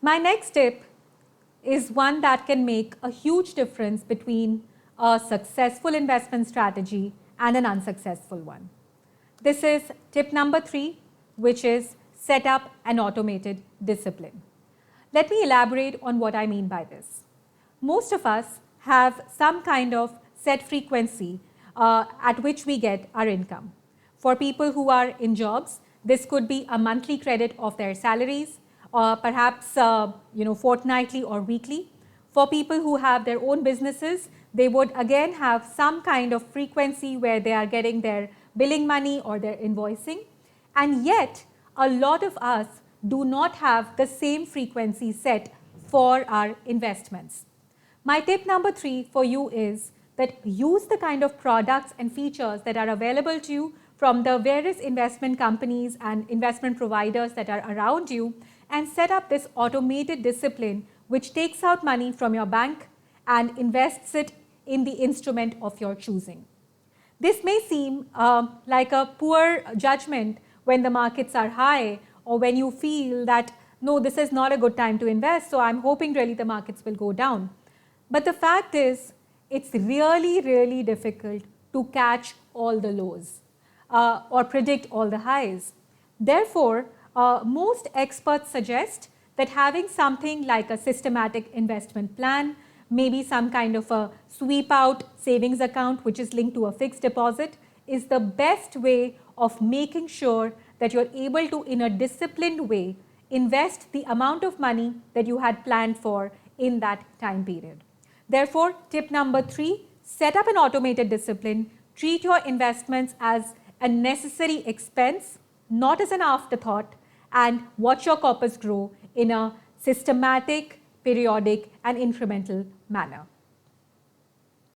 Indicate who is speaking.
Speaker 1: My next tip is one that can make a huge difference between a successful investment strategy and an unsuccessful one. This is tip number 3, which is set up an automated discipline. Let me elaborate on what I mean by this. Most of us have some kind of set frequency at which we get our income. For people who are in jobs, this could be a monthly credit of their salaries, or perhaps fortnightly or weekly. For people who have their own businesses, they would again have some kind of frequency where they are getting their billing money or their invoicing. And yet, a lot of us do not have the same frequency set for our investments. My tip number 3 for you is that use the kind of products and features that are available to you from the various investment companies and investment providers that are around you, and set up this automated discipline which takes out money from your bank and invests it in the instrument of your choosing. This may seem like a poor judgment when the markets are high, or when you feel that, no, this is not a good time to invest, so I'm hoping really the markets will go down. But the fact is, it's really, really difficult to catch all the lows or predict all the highs. Therefore, most experts suggest that having something like a systematic investment plan, maybe some kind of a sweep out savings account which is linked to a fixed deposit, is the best way of making sure that you're able to, in a disciplined way, invest the amount of money that you had planned for in that time period. Therefore, tip number 3, set up an automated discipline. Treat your investments as a necessary expense, not as an afterthought, and watch your corpus grow in a systematic, periodic, and incremental manner.